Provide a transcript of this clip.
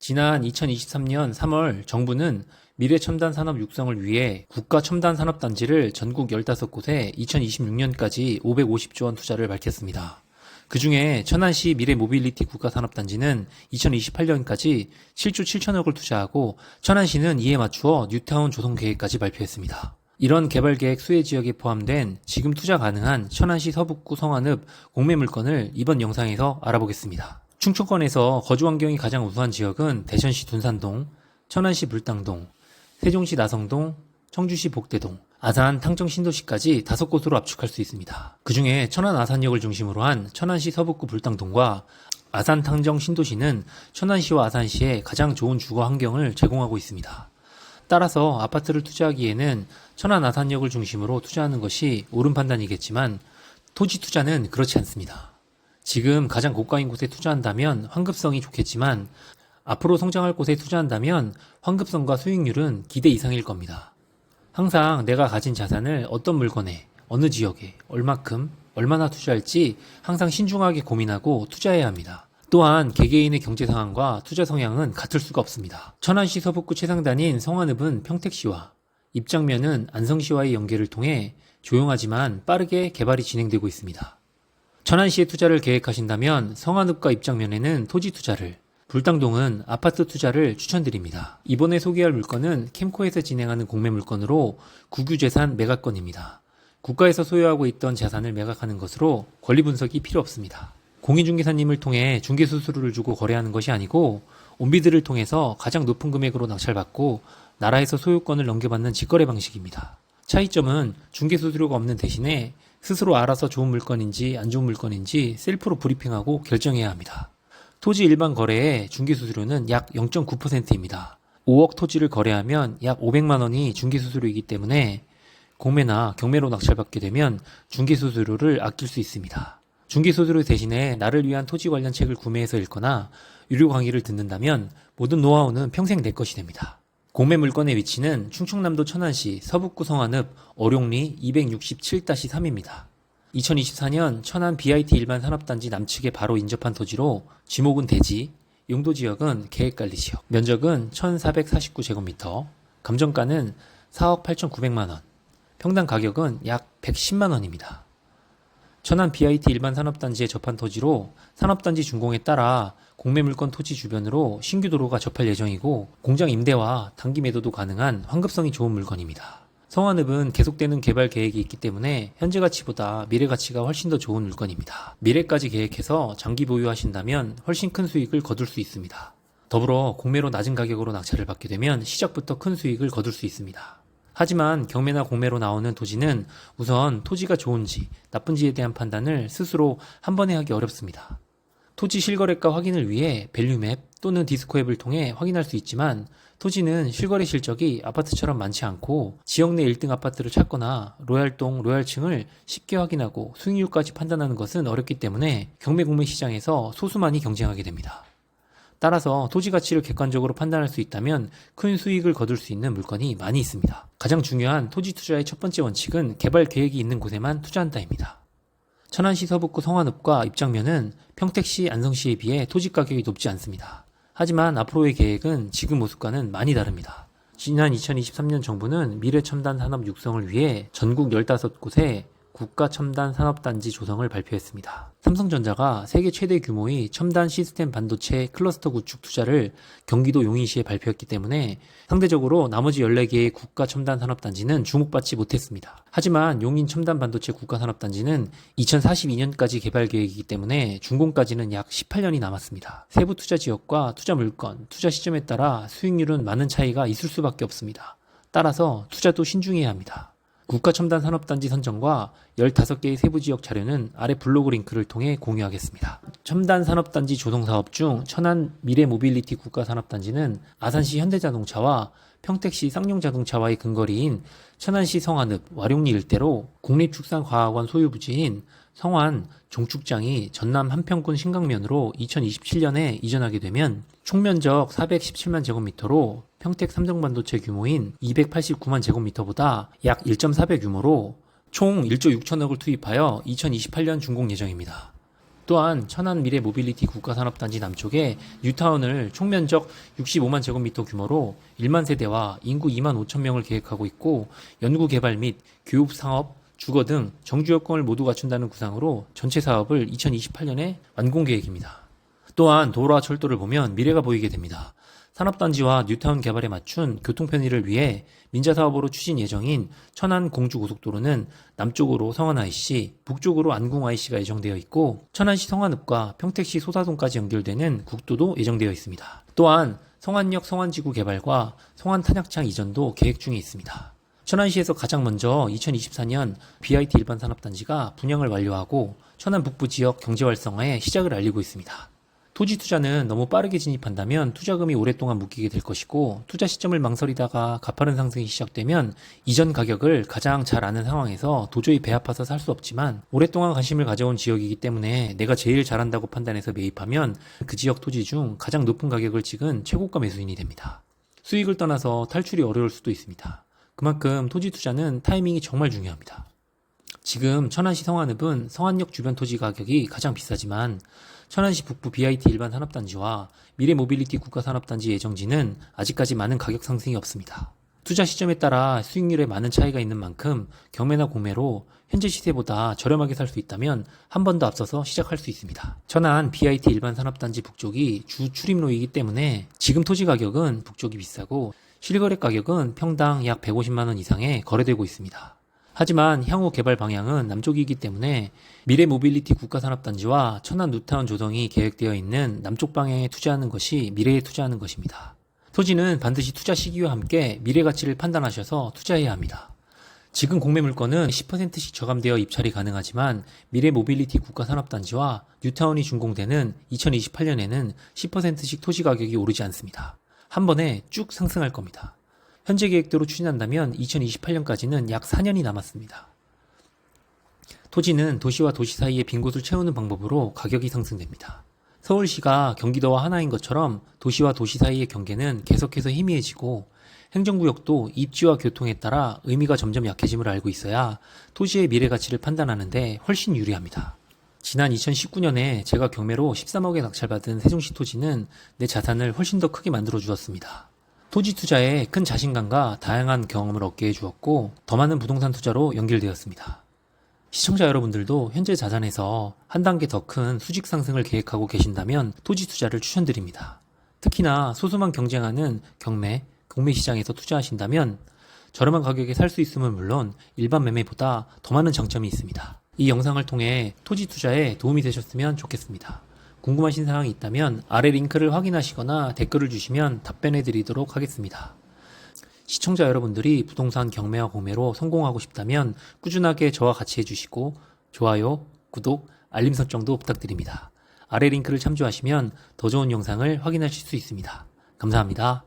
지난 2023년 3월 정부는 미래첨단산업 육성을 위해 국가첨단산업단지를 전국 15곳에 2026년까지 550조 원 투자를 밝혔습니다. 그 중에 천안시 미래모빌리티 국가산업단지는 2028년까지 7조 7천억을 투자하고 천안시는 이에 맞추어 뉴타운 조성 계획까지 발표했습니다. 이런 개발계획 수혜 지역에 포함된 지금 투자 가능한 천안시 서북구 성안읍 공매 물건을 이번 영상에서 알아보겠습니다. 충청권에서 거주 환경이 가장 우수한 지역은 대전시 둔산동, 천안시 불당동, 세종시 나성동, 청주시 복대동, 아산 탕정 신도시까지 5곳으로 압축할 수 있습니다. 그 중에 천안 아산역을 중심으로 한 천안시 서북구 불당동과 아산 탕정 신도시는 천안시와 아산시에 가장 좋은 주거 환경을 제공하고 있습니다. 따라서 아파트를 투자하기에는 천안 아산역을 중심으로 투자하는 것이 옳은 판단이겠지만 토지 투자는 그렇지 않습니다. 지금 가장 고가인 곳에 투자한다면 환급성이 좋겠지만 앞으로 성장할 곳에 투자한다면 환급성과 수익률은 기대 이상일 겁니다. 항상 내가 가진 자산을 어떤 물건에, 어느 지역에, 얼마큼, 얼마나 투자할지 항상 신중하게 고민하고 투자해야 합니다. 또한 개개인의 경제 상황과 투자 성향은 같을 수가 없습니다. 천안시 서북구 최상단인 성안읍은 평택시와 입장면은 안성시와의 연계를 통해 조용하지만 빠르게 개발이 진행되고 있습니다. 천안시에 투자를 계획하신다면 성안읍과 입장면에는 토지 투자를, 불당동은 아파트 투자를 추천드립니다. 이번에 소개할 물건은 캠코에서 진행하는 공매 물건으로 국유재산 매각건입니다. 국가에서 소유하고 있던 자산을 매각하는 것으로 권리 분석이 필요 없습니다. 공인중개사님을 통해 중개수수료를 주고 거래하는 것이 아니고 온비드를 통해서 가장 높은 금액으로 낙찰받고 나라에서 소유권을 넘겨받는 직거래 방식입니다. 차이점은 중개수수료가 없는 대신에 스스로 알아서 좋은 물건인지 안 좋은 물건인지 셀프로 브리핑하고 결정해야 합니다. 토지 일반 거래의 중개수수료는 약 0.9%입니다. 5억 토지를 거래하면 약 500만 원이 중개수수료이기 때문에 공매나 경매로 낙찰받게 되면 중개수수료를 아낄 수 있습니다. 중개수수료 대신에 나를 위한 토지 관련 책을 구매해서 읽거나 유료 강의를 듣는다면 모든 노하우는 평생 내 것이 됩니다. 공매 물건의 위치는 충청남도 천안시 서북구 성안읍 어룡리 267-3입니다. 2024년 천안 BIT 일반 산업단지 남측에 바로 인접한 토지로 지목은 대지, 용도지역은 계획관리지역, 면적은 1449제곱미터, 감정가는 4억 8,900만원, 평당 가격은 약 110만원입니다. 천안 BIT 일반 산업단지에 접한 토지로 산업단지 준공에 따라 공매물건 토지 주변으로 신규 도로가 접할 예정이고 공장 임대와 단기 매도도 가능한 환급성이 좋은 물건입니다. 성안읍은 계속되는 개발 계획이 있기 때문에 현재 가치보다 미래 가치가 훨씬 더 좋은 물건입니다. 미래까지 계획해서 장기 보유하신다면 훨씬 큰 수익을 거둘 수 있습니다. 더불어 공매로 낮은 가격으로 낙찰을 받게 되면 시작부터 큰 수익을 거둘 수 있습니다. 하지만 경매나 공매로 나오는 토지는 우선 토지가 좋은지 나쁜지에 대한 판단을 스스로 한 번에 하기 어렵습니다. 토지 실거래가 확인을 위해 밸류맵 또는 디스코앱을 통해 확인할 수 있지만 토지는 실거래 실적이 아파트처럼 많지 않고 지역 내 1등 아파트를 찾거나 로얄동, 로얄층을 쉽게 확인하고 수익률까지 판단하는 것은 어렵기 때문에 경매 공매 시장에서 소수만이 경쟁하게 됩니다. 따라서 토지 가치를 객관적으로 판단할 수 있다면 큰 수익을 거둘 수 있는 물건이 많이 있습니다. 가장 중요한 토지 투자의 첫 번째 원칙은 개발 계획이 있는 곳에만 투자한다입니다. 천안시 서북구 성안읍과 입장면은 평택시, 안성시에 비해 토지 가격이 높지 않습니다. 하지만 앞으로의 계획은 지금 모습과는 많이 다릅니다. 지난 2023년 정부는 미래첨단 산업 육성을 위해 전국 15곳에 국가첨단산업단지 조성을 발표했습니다. 삼성전자가 세계 최대 규모의 첨단 시스템 반도체 클러스터 구축 투자를 경기도 용인시에 발표했기 때문에 상대적으로 나머지 14개의 국가첨단산업단지는 주목받지 못했습니다. 하지만 용인 첨단반도체 국가산업단지는 2042년까지 개발 계획이기 때문에 준공까지는 약 18년이 남았습니다. 세부 투자 지역과 투자 물건, 투자 시점에 따라 수익률은 많은 차이가 있을 수밖에 없습니다. 따라서 투자도 신중해야 합니다. 국가첨단산업단지 선정과 15개의 세부지역 자료는 아래 블로그 링크를 통해 공유하겠습니다. 첨단산업단지 조성사업 중 천안 미래모빌리티 국가산업단지는 아산시 현대자동차와 평택시 쌍용자동차와의 근거리인 천안시 성안읍 와룡리 일대로 국립축산과학원 소유부지인 성안 종축장이 전남 한평군 신강면으로 2027년에 이전하게 되면 총면적 417만 제곱미터로 평택 삼성반도체 규모인 289만 제곱미터보다 약 1.4배 규모로 총 1조 6천억을 투입하여 2028년 준공 예정입니다. 또한 천안 미래 모빌리티 국가산업단지 남쪽에 뉴타운을 총면적 65만 제곱미터 규모로 1만 세대와 인구 2만 5천 명을 계획하고 있고 연구 개발 및 교육 상업, 주거 등 정주 여건을 모두 갖춘다는 구상으로 전체 사업을 2028년에 완공 계획입니다. 또한 도로와 철도를 보면 미래가 보이게 됩니다. 산업단지와 뉴타운 개발에 맞춘 교통 편의를 위해 민자사업으로 추진 예정인 천안 공주고속도로는 남쪽으로 성안 IC, 북쪽으로 안궁 IC가 예정되어 있고 천안시 성안읍과 평택시 소사동까지 연결되는 국도도 예정되어 있습니다. 또한 성안역 성안지구 개발과 성안탄약창 이전도 계획 중에 있습니다. 천안시에서 가장 먼저 2024년 BIT 일반 산업단지가 분양을 완료하고 천안 북부 지역 경제 활성화에 시작을 알리고 있습니다. 토지 투자는 너무 빠르게 진입한다면 투자금이 오랫동안 묶이게 될 것이고 투자 시점을 망설이다가 가파른 상승이 시작되면 이전 가격을 가장 잘 아는 상황에서 도저히 배 아파서 살 수 없지만 오랫동안 관심을 가져온 지역이기 때문에 내가 제일 잘한다고 판단해서 매입하면 그 지역 토지 중 가장 높은 가격을 찍은 최고가 매수인이 됩니다. 수익을 떠나서 탈출이 어려울 수도 있습니다. 그만큼 토지 투자는 타이밍이 정말 중요합니다. 지금 천안시 성안읍은 성안역 주변 토지 가격이 가장 비싸지만 천안시 북부 BIT 일반 산업단지와 미래 모빌리티 국가산업단지 예정지는 아직까지 많은 가격 상승이 없습니다. 투자 시점에 따라 수익률에 많은 차이가 있는 만큼 경매나 공매로 현재 시세보다 저렴하게 살 수 있다면 한 번 더 앞서서 시작할 수 있습니다. 천안 BIT 일반 산업단지 북쪽이 주 출입로이기 때문에 지금 토지 가격은 북쪽이 비싸고 실거래 가격은 평당 약 150만 원 이상에 거래되고 있습니다. 하지만 향후 개발 방향은 남쪽이기 때문에 미래 모빌리티 국가산업단지와 천안 뉴타운 조성이 계획되어 있는 남쪽 방향에 투자하는 것이 미래에 투자하는 것입니다. 토지는 반드시 투자 시기와 함께 미래 가치를 판단하셔서 투자해야 합니다. 지금 공매 물건은 10%씩 저감되어 입찰이 가능하지만 미래 모빌리티 국가산업단지와 뉴타운이 준공되는 2028년에는 10%씩 토지 가격이 오르지 않습니다. 한 번에 쭉 상승할 겁니다. 현재 계획대로 추진한다면 2028년까지는 약 4년이 남았습니다. 토지는 도시와 도시 사이의 빈 곳을 채우는 방법으로 가격이 상승됩니다. 서울시가 경기도와 하나인 것처럼 도시와 도시 사이의 경계는 계속해서 희미해지고 행정구역도 입지와 교통에 따라 의미가 점점 약해짐을 알고 있어야 토지의 미래 가치를 판단하는데 훨씬 유리합니다. 지난 2019년에 제가 경매로 13억에 낙찰받은 세종시 토지는 내 자산을 훨씬 더 크게 만들어 주었습니다. 토지 투자에 큰 자신감과 다양한 경험을 얻게 해주었고 더 많은 부동산 투자로 연결되었습니다. 시청자 여러분들도 현재 자산에서 한 단계 더 큰 수직 상승을 계획하고 계신다면 토지 투자를 추천드립니다. 특히나 소수만 경쟁하는 경매, 공매 시장에서 투자하신다면 저렴한 가격에 살 수 있음은 물론 일반 매매보다 더 많은 장점이 있습니다. 이 영상을 통해 토지 투자에 도움이 되셨으면 좋겠습니다. 궁금하신 사항이 있다면 아래 링크를 확인하시거나 댓글을 주시면 답변해 드리도록 하겠습니다. 시청자 여러분들이 부동산 경매와 공매로 성공하고 싶다면 꾸준하게 저와 같이 해주시고 좋아요, 구독, 알림 설정도 부탁드립니다. 아래 링크를 참조하시면 더 좋은 영상을 확인하실 수 있습니다. 감사합니다.